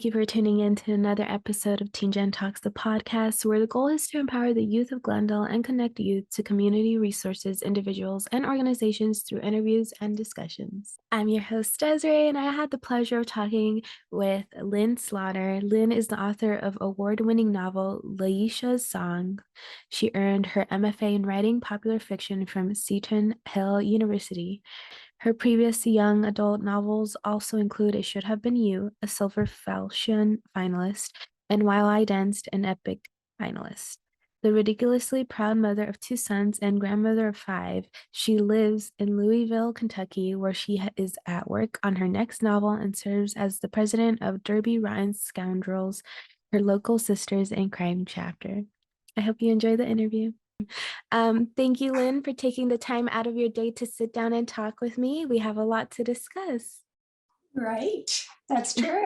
you for tuning in to another episode of Teen Gen Talks, the podcast, where the goal is to empower the youth of Glendale and connect youth to community resources, individuals, and organizations through interviews and discussions. I'm your host, Desiree, and I had the pleasure of talking with Lynn Slaughter. Lynn is the author of award-winning novel Leisha's Song. She earned her MFA in writing popular fiction from Seton Hill University. Her previous young adult novels also include It Should Have Been You, a Silver Falchion finalist, and While I Danced, an Epic finalist. The ridiculously proud mother of 2 sons and grandmother of 5, she lives in Louisville, Kentucky, where she is at work on her next novel and serves as the president of Derby Rotten Scoundrels, her local sisters in crime chapter. I hope you enjoy the interview. Thank you, Lynn, for taking the time out of your day to sit down and talk with me. We have a lot to discuss. Right, that's true.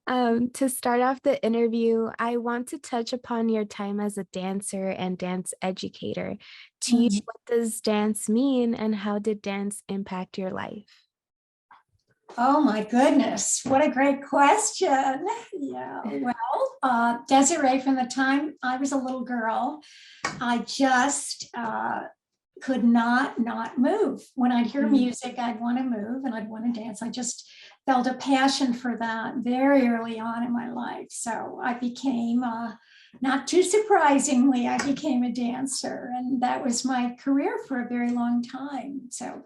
To start off the interview, I want to touch upon your time as a dancer and dance educator. To you, what does dance mean, and how did dance impact your life? Oh my goodness, what a great question. Yeah, well, Desiree, from the time I was a little girl, I just could not move. When I'd hear music, I'd want to move and I'd want to dance. I just felt a passion for that very early on in my life. So I became, not too surprisingly, I became a dancer, and that was my career for a very long time. So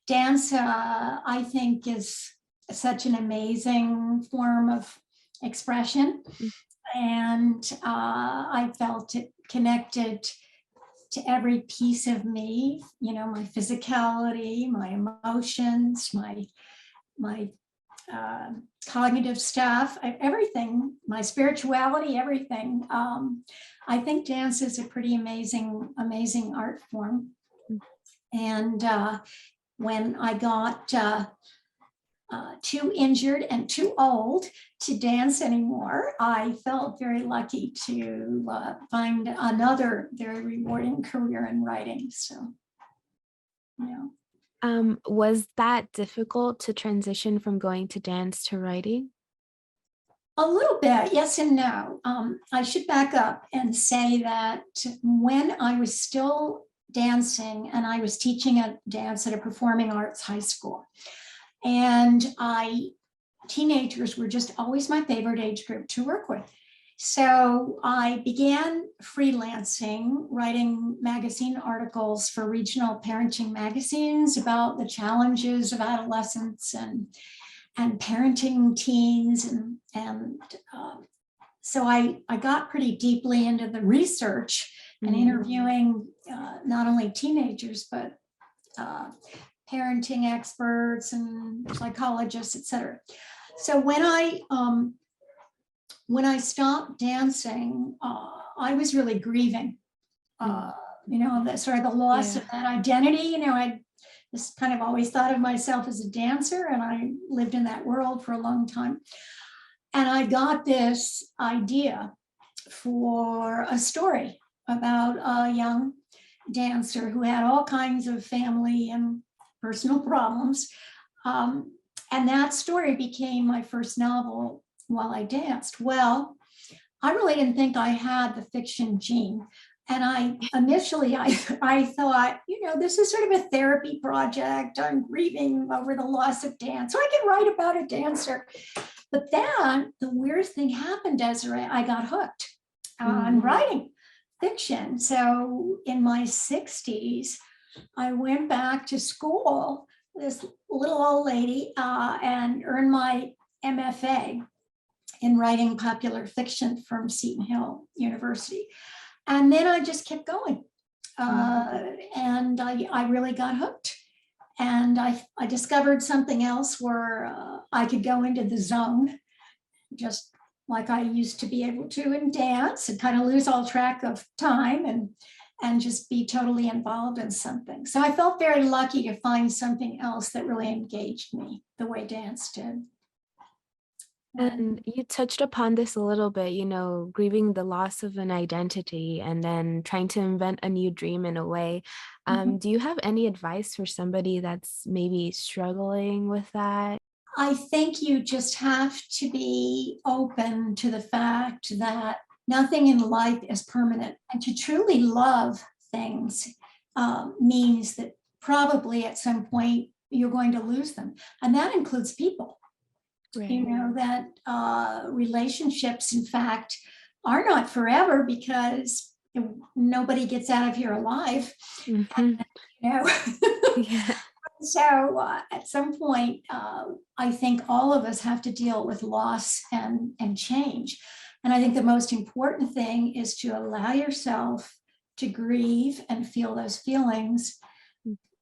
dance, I think, is such an amazing form of expression. And I felt it connected to every piece of me, you know, my physicality, my emotions, my cognitive stuff, everything, my spirituality, everything. I think dance is a pretty amazing art form. And when I got too injured and too old to dance anymore, I felt very lucky to find another very rewarding career in writing. So, yeah. Was that difficult to transition from going to dance to writing? A little bit, yes and no. I should back up and say that when I was still dancing and I was teaching a dance at a performing arts high school, and teenagers were just always my favorite age group to work with. So I began freelancing, writing magazine articles for regional parenting magazines about the challenges of adolescence and parenting teens. So I got pretty deeply into the research and interviewing not only teenagers, but parenting experts and psychologists, etc. So when I stopped dancing, I was really grieving, you know, the sort of the loss of that identity. You know, I just kind of always thought of myself as a dancer, and I lived in that world for a long time. And I got this idea for a story about a young dancer who had all kinds of family and personal problems. And that story became my first novel, While I Danced. Well, I really didn't think I had the fiction gene. And initially I thought, you know, this is sort of a therapy project. I'm grieving over the loss of dance, so I can write about a dancer. But then the weirdest thing happened, Desiree. I got hooked on writing fiction. So in my 60s, I went back to school, this little old lady, and earned my MFA in writing popular fiction from Seton Hill University. And then I just kept going. And I really got hooked. And I discovered something else where I could go into the zone, just like I used to be able to in dance, and kind of lose all track of time and just be totally involved in something. So I felt very lucky to find something else that really engaged me the way dance did. And you touched upon this a little bit, you know, grieving the loss of an identity and then trying to invent a new dream in a way. Do you have any advice for somebody that's maybe struggling with that? I think you just have to be open to the fact that nothing in life is permanent, and to truly love things means that probably at some point you're going to lose them, and that includes people. Right. You know, that relationships, in fact, are not forever, because nobody gets out of here alive. Mhm. You know, Yeah. so at some point, I think all of us have to deal with loss and change. And I think the most important thing is to allow yourself to grieve and feel those feelings,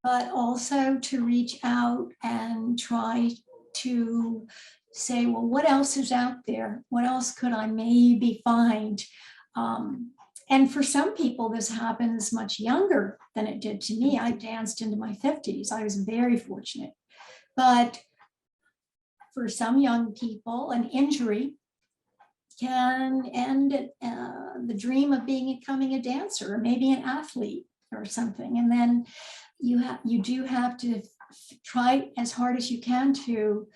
but also to reach out and try to say, well, what else is out there? What else could I maybe find? And for some people, this happens much younger than it did to me. I danced into my 50s. I was very fortunate. But for some young people, an injury can end the dream of becoming a dancer, or maybe an athlete or something. And then you do have to try as hard as you can to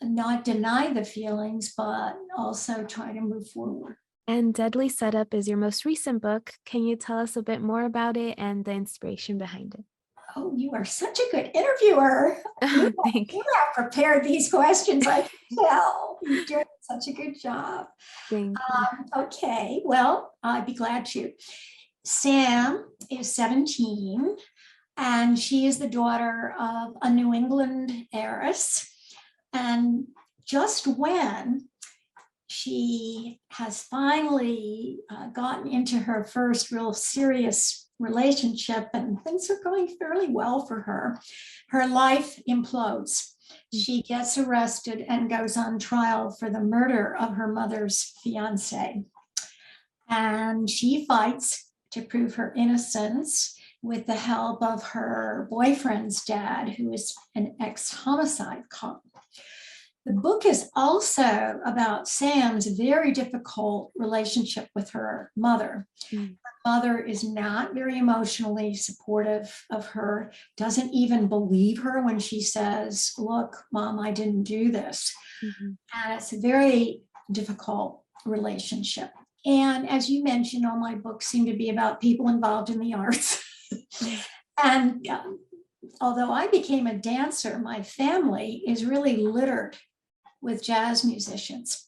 not deny the feelings, but also try to move forward. And Deadly Setup is your most recent book. Can you tell us a bit more about it and the inspiration behind it? Oh, you are such a good interviewer. Thank you. You have prepared these questions, I can tell. You're doing such a good job. Thank you. Okay, well, I'd be glad to. Sam is 17, and she is the daughter of a New England heiress. And just when she has finally gotten into her first real serious relationship, and things are going fairly well for her, her life implodes. She gets arrested and goes on trial for the murder of her mother's fiance. And she fights to prove her innocence with the help of her boyfriend's dad, who is an ex-homicide cop. The book is also about Sam's very difficult relationship with her mother. Her mother is not very emotionally supportive of her, doesn't even believe her when she says, look, Mom, I didn't do this. And it's a very difficult relationship. And as you mentioned, all my books seem to be about people involved in the arts. And although I became a dancer, my family is really littered with jazz musicians.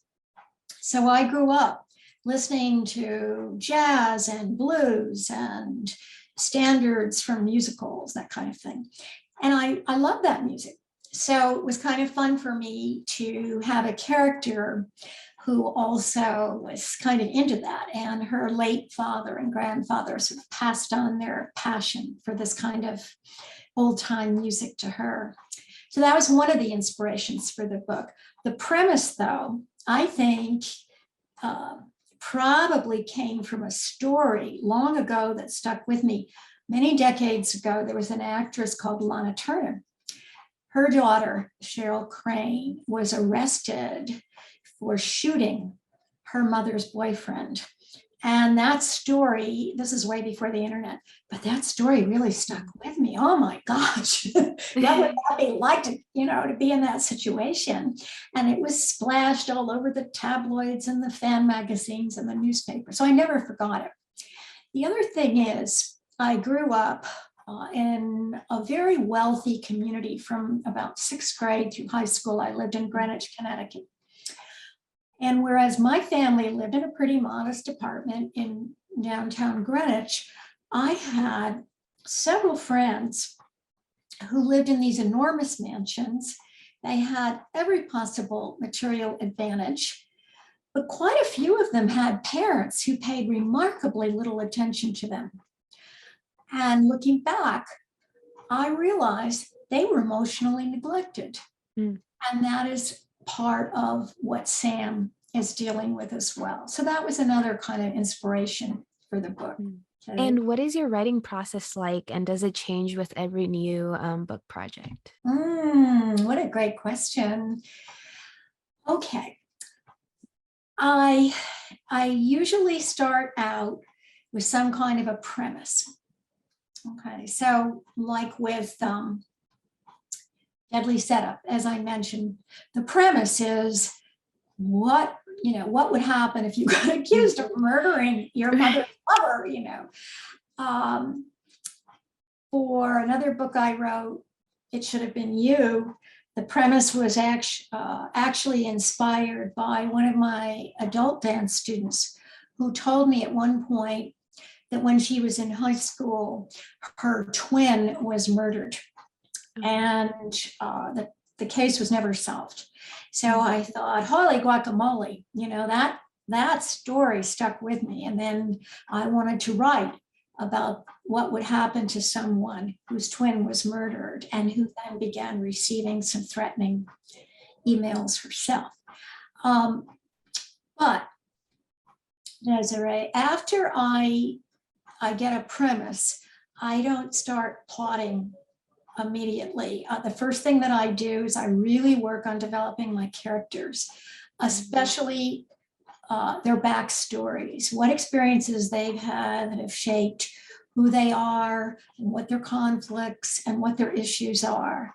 So I grew up listening to jazz and blues and standards from musicals, that kind of thing. And I love that music. So it was kind of fun for me to have a character who also was kind of into that. And her late father and grandfather sort of passed on their passion for this kind of old time music to her. So that was one of the inspirations for the book. The premise, though, I think probably came from a story long ago that stuck with me. Many decades ago, there was an actress called Lana Turner. Her daughter, Cheryl Crane, was arrested for shooting her mother's boyfriend. And that story, this is way before the internet, but that story really stuck with me. Oh my gosh, what would that be like to, to be in that situation? And it was splashed all over the tabloids and the fan magazines and the newspapers. So I never forgot it. The other thing is, I grew up in a very wealthy community from about 6th grade through high school. I lived in Greenwich, Connecticut. And whereas my family lived in a pretty modest apartment in downtown Greenwich, I had several friends who lived in these enormous mansions. They had every possible material advantage, but quite a few of them had parents who paid remarkably little attention to them. And looking back, I realized they were emotionally neglected. And that is part of what Sam is dealing with as well. So that was another kind of inspiration for the book. And what is your writing process like, and does it change with every new book project? What a great question. Okay. I usually start out with some kind of a premise. Okay, so like with Deadly Setup, as I mentioned, the premise is what would happen if you got accused of murdering your mother's lover, For another book I wrote, It Should Have Been You, the premise was actually inspired by one of my adult dance students who told me at one point that when she was in high school, her twin was murdered. And the case was never solved. So I thought, holy guacamole, that story stuck with me. And then I wanted to write about what would happen to someone whose twin was murdered and who then began receiving some threatening emails herself. But Desiree, after I get a premise, I don't start plotting immediately. The first thing that I do is I really work on developing my characters, especially their backstories, what experiences they've had that have shaped who they are and what their conflicts and what their issues are.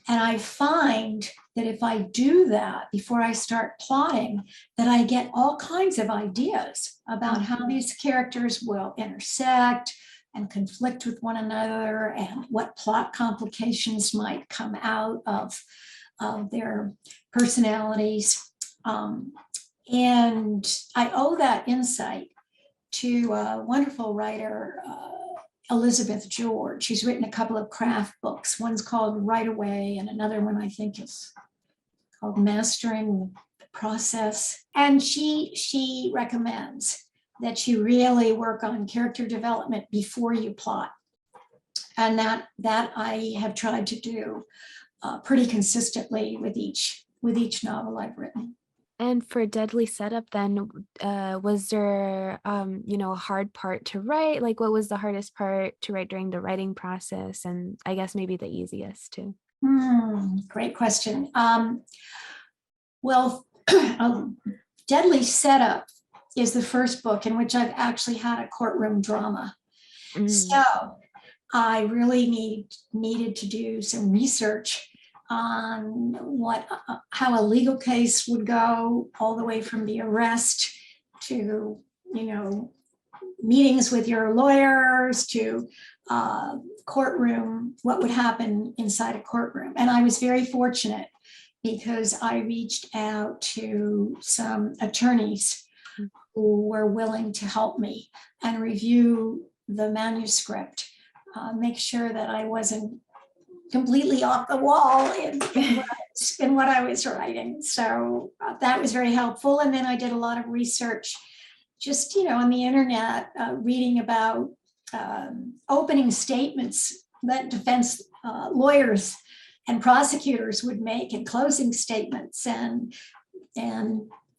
And I find that if I do that before I start plotting, that I get all kinds of ideas about how these characters will intersect and conflict with one another and what plot complications might come out of their personalities. And I owe that insight to a wonderful writer, Elizabeth George. She's written a couple of craft books. One's called Right Away, and another one I think is called Mastering the Process. And she recommends that you really work on character development before you plot. And that I have tried to do pretty consistently with each novel I've written. And for Deadly Setup, then, was there, a hard part to write? Like, what was the hardest part to write during the writing process? And I guess maybe the easiest too. Great question. Well, Deadly Setup is the first book in which I've actually had a courtroom drama. So I really needed to do some research on how a legal case would go, all the way from the arrest to, meetings with your lawyers to courtroom, what would happen inside a courtroom. And I was very fortunate because I reached out to some attorneys who were willing to help me and review the manuscript, make sure that I wasn't completely off the wall in what I was writing. So that was very helpful. And then I did a lot of research just, on the internet, reading about opening statements that defense lawyers and prosecutors would make, and closing statements and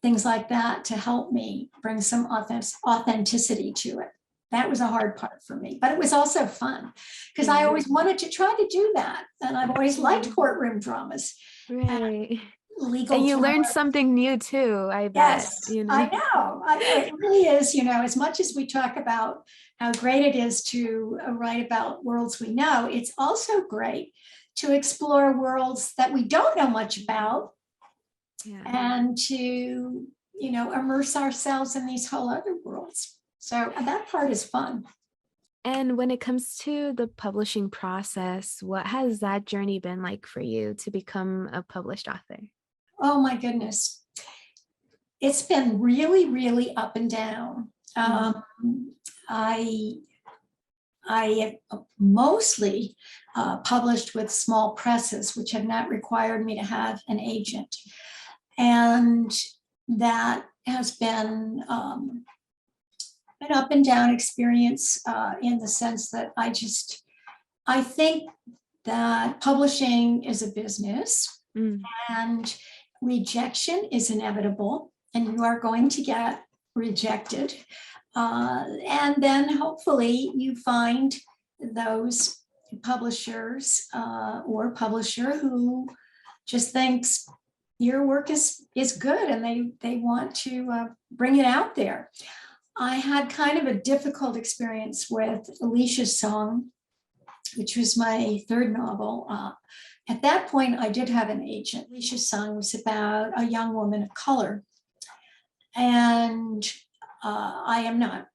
things like that to help me bring some authenticity to it. That was a hard part for me, but it was also fun because I always wanted to try to do that. And I've always liked courtroom dramas. Right. Legal And you drama. learned something new too, I bet. Yes, I know. It really is, as much as we talk about how great it is to write about worlds we know, it's also great to explore worlds that we don't know much about, and to, immerse ourselves in these whole other worlds. So that part is fun. And when it comes to the publishing process, what has that journey been like for you to become a published author? Oh my goodness. It's been really, really up and down. I have mostly published with small presses, which have not required me to have an agent. And that has been an up and down experience in the sense that I think that publishing is a business and rejection is inevitable, and you are going to get rejected. And then hopefully you find those publishers or publisher who just thinks your work is good and they want to bring it out there. I had kind of a difficult experience with Leisha's song, which was my third novel. At that point, I did have an agent. Leisha's Song was about a young woman of color. And I am not.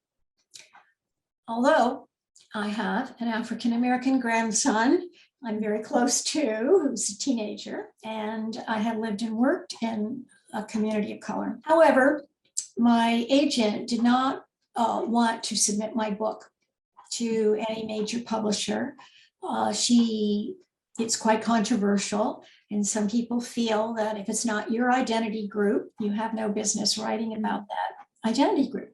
Although I have an African-American grandson I'm very close to, who's a teenager, and I have lived and worked in a community of color. However, my agent did not want to submit my book to any major publisher. It's quite controversial, and some people feel that if it's not your identity group, you have no business writing about that identity group.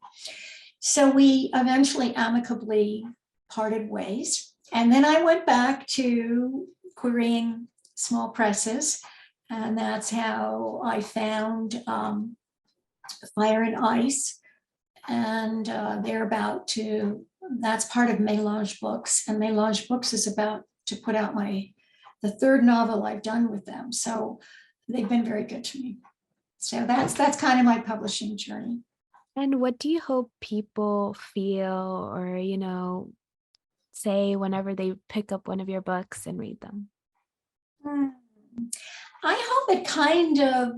So we eventually amicably parted ways. And then I went back to querying small presses, and that's how I found Fire and Ice. And that's part of Mélange Books, and Mélange Books is about to put out the third novel I've done with them. So they've been very good to me. So that's kind of my publishing journey. And what do you hope people feel or, say whenever they pick up one of your books and read them? I hope it kind of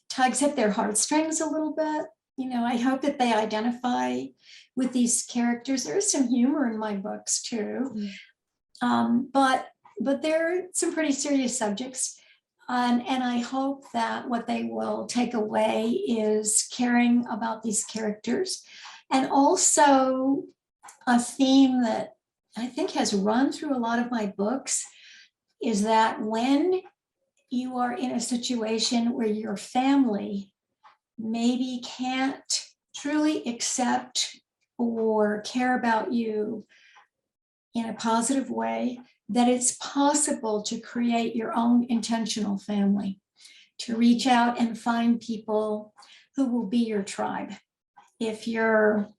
tugs at their heartstrings a little bit. I hope that they identify with these characters. There's some humor in my books too. But there are some pretty serious subjects. And I hope that what they will take away is caring about these characters. And also a theme that I think has run through a lot of my books is that when you are in a situation where your family maybe can't truly accept or care about you in a positive way, that it's possible to create your own intentional family, to reach out and find people who will be your tribe if your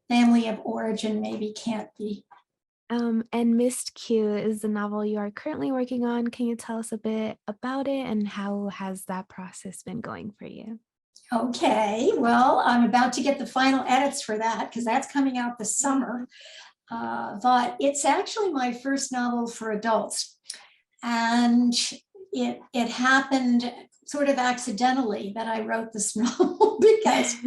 family of origin maybe can't be. And Missed Q is the novel you are currently working on. Can you tell us a bit about it and how has that process been going for you? Okay, well, I'm about to get the final edits for that because that's coming out this summer. But it's actually my first novel for adults. And it happened sort of accidentally that I wrote this novel because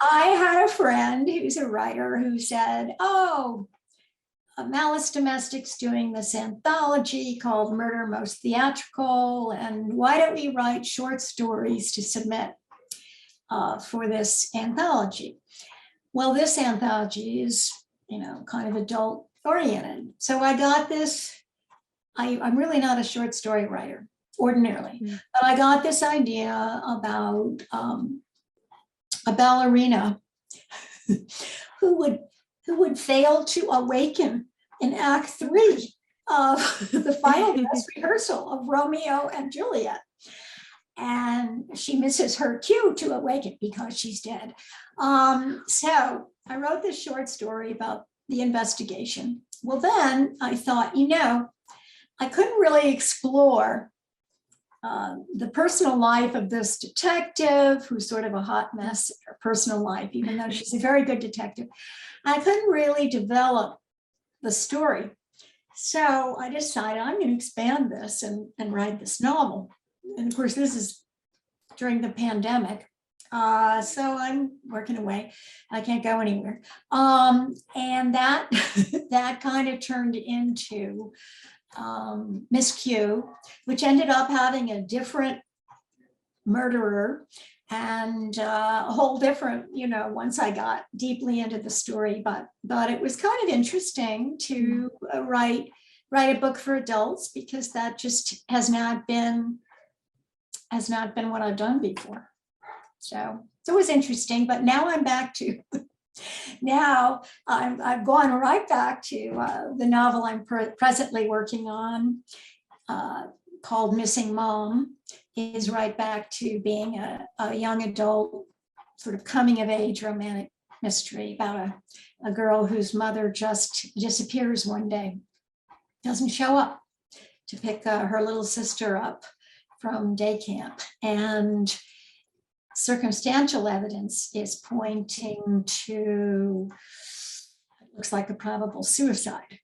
I had a friend who's a writer who said, oh, Malice Domestic's doing this anthology called Murder Most Theatrical, and why don't we write short stories to submit for this anthology? Well, this anthology is kind of adult oriented. So I got this, I'm really not a short story writer ordinarily, but I got this idea about a ballerina who would fail to awaken in Act 3 of the final dress rehearsal of Romeo and Juliet. And she misses her cue to awaken because she's dead. So I wrote this short story about the investigation. Well, then I thought, I couldn't really explore the personal life of this detective who's sort of a hot mess in her personal life, even though she's a very good detective. I couldn't really develop the story. So I decided I'm going to expand this and write this novel. And of course, this is during the pandemic. So I'm working away. I can't go anywhere. And that kind of turned into Miss Q, which ended up having a different murderer and a whole different, once I got deeply into the story, but it was kind of interesting to write a book for adults because that just has not been what I've done before. So it was interesting, but now I'm back to, I've gone right back to the novel I'm presently working on called Missing Mom, is right back to being a young adult sort of coming of age romantic mystery about a girl whose mother just disappears one day, doesn't show up to pick her little sister up from day camp. And circumstantial evidence is pointing to, it looks like a probable suicide.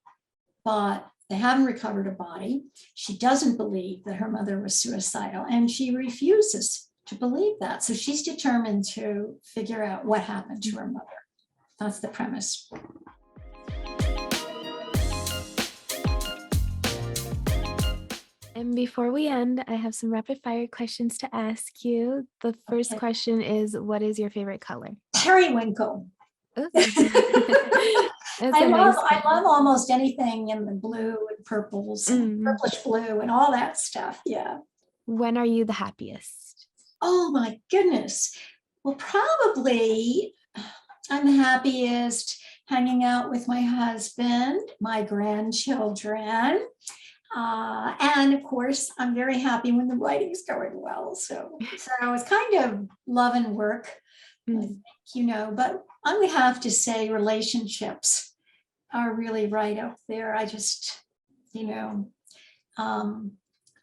But They haven't recovered a body. She doesn't believe that her mother was suicidal, and she refuses to believe that. So she's determined to figure out what happened to her mother. That's the premise. And before we end, I have some rapid fire questions to ask you. The first question is, what is your favorite color? Periwinkle. I love almost anything in the blue and purples and purplish blue and all that stuff. Yeah. When are you the happiest? Oh my goodness. Well, probably I'm happiest hanging out with my husband, my grandchildren. And of course, I'm very happy when the writing's going well. So it's kind of love and work, I think, but I would have to say relationships are really right up there. I just,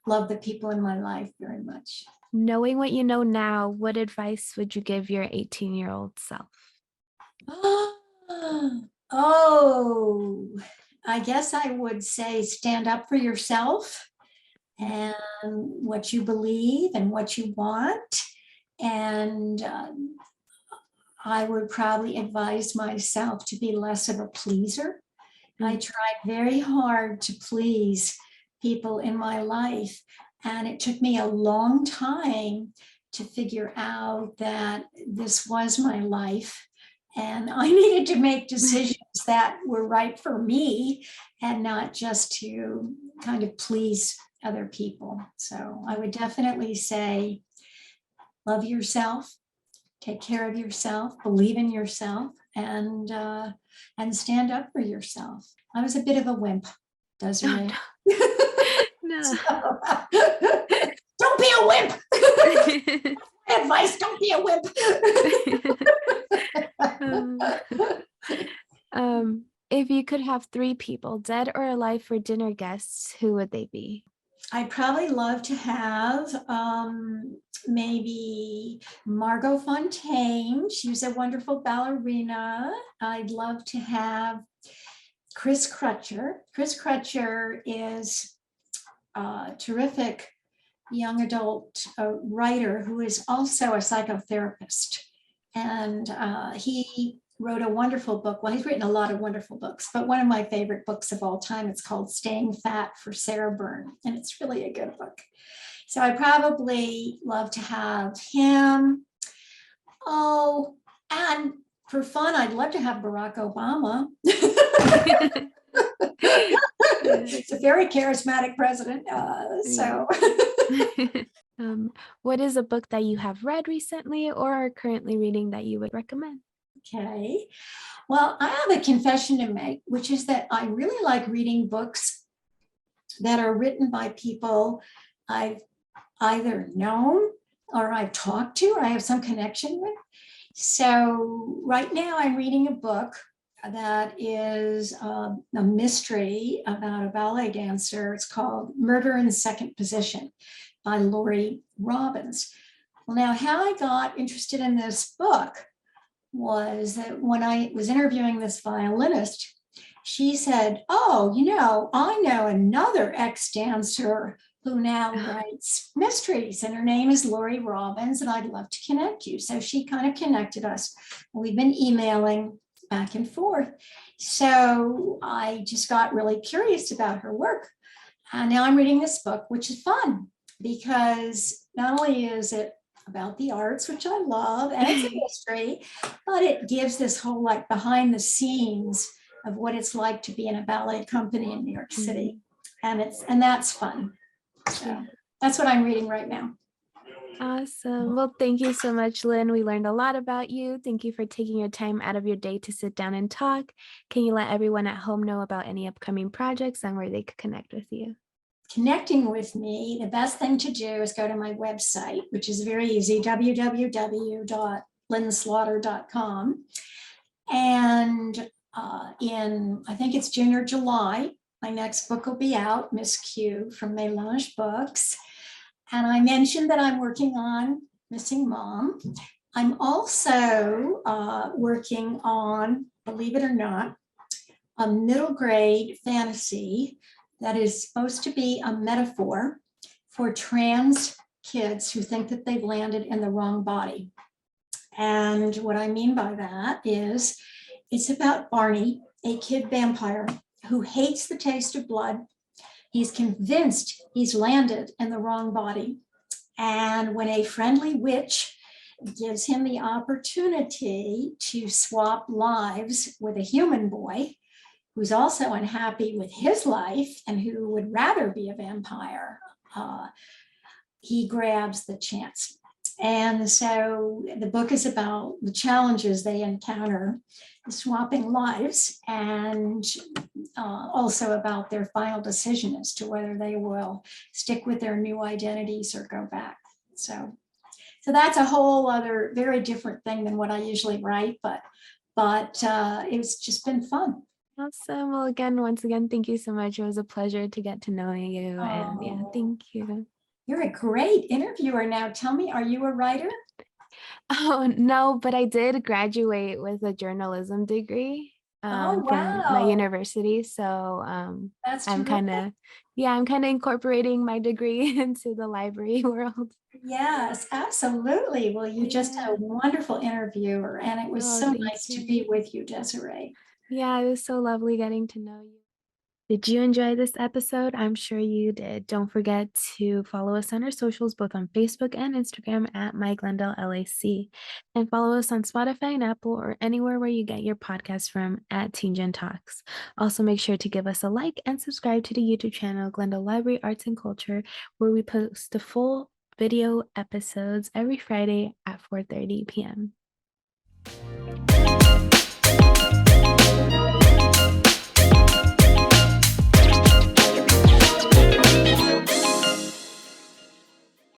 love the people in my life very much. Knowing what you know now, what advice would you give your 18-year-old self? Oh, I guess I would say stand up for yourself and what you believe and what you want. And I would probably advise myself to be less of a pleaser. I tried very hard to please people in my life, and it took me a long time to figure out that this was my life. And I needed to make decisions that were right for me and not just to kind of please other people. So I would definitely say, love yourself, take care of yourself, believe in yourself, and stand up for yourself. I was a bit of a wimp, Desiree. No. So, don't be a wimp. Advice, don't be a wimp. If you could have 3 people, dead or alive, for dinner guests, who would they be? I'd probably love to have maybe Margot Fontaine. She was a wonderful ballerina. I'd love to have Chris Crutcher. Chris Crutcher is a terrific young adult writer who is also a psychotherapist. And he wrote a wonderful book. Well, he's written a lot of wonderful books, but one of my favorite books of all time, it's called Staying Fat for Sarah Byrne. And it's really a good book. So I probably love to have him. Oh, and for fun, I'd love to have Barack Obama. He's a very charismatic president. What is a book that you have read recently or are currently reading that you would recommend? Okay. Well, I have a confession to make, which is that I really like reading books that are written by people I've either known or I've talked to or I have some connection with. So right now I'm reading a book that is a mystery about a ballet dancer. It's called Murder in the Second Position by Laurie Robbins. Well, now how I got interested in this book was that when I was interviewing this violinist, she said, oh, I know another ex-dancer who now writes mysteries, and her name is Laurie Robbins, and I'd love to connect you. So she kind of connected us. We've been emailing back and forth. So I just got really curious about her work. And now I'm reading this book, which is fun because not only is it about the arts, which I love, and it's a mystery, but it gives this whole like behind the scenes of what it's like to be in a ballet company in New York City. And that's fun. So that's what I'm reading right now. Awesome. Well, thank you so much, Lynn. We learned a lot about you. Thank you for taking your time out of your day to sit down and talk. Can you let everyone at home know about any upcoming projects and where they could connect with you? Connecting with me, the best thing to do is go to my website, which is very easy, www.lynnslaughter.com. And I think it's June or July, my next book will be out, Miss Q from Melange Books. And I mentioned that I'm working on Missing Mom. I'm also working on, believe it or not, a middle grade fantasy that is supposed to be a metaphor for trans kids who think that they've landed in the wrong body. And what I mean by that is it's about Barney, a kid vampire who hates the taste of blood. He's convinced he's landed in the wrong body. And when a friendly witch gives him the opportunity to swap lives with a human boy who's also unhappy with his life and who would rather be a vampire, he grabs the chance. And so the book is about the challenges they encounter swapping lives, and also about their final decision as to whether they will stick with their new identities or go back. So that's a whole other very different thing than what I usually write, but it's just been fun. Awesome. Well, once again, thank you so much. It was a pleasure to get to know you. And yeah, thank you. You're a great interviewer. Now tell me, are you a writer? Oh, no, but I did graduate with a journalism degree Oh, from my wow. university. So That's I'm kind terrific. of incorporating my degree into the library world. Yes, absolutely. Well, you just Yeah. a wonderful interviewer, and it was Oh, so thank nice to you. be with you, Desiree. Yeah, it was so lovely getting to know you. Did you enjoy this episode? I'm sure you did. Don't forget to follow us on our socials, both on Facebook and Instagram at MyGlendaleLAC. And follow us on Spotify and Apple or anywhere where you get your podcasts from at Teen Gen Talks. Also, make sure to give us a like and subscribe to the YouTube channel, Glendale Library Arts and Culture, where we post the full video episodes every Friday at 4:30 p.m.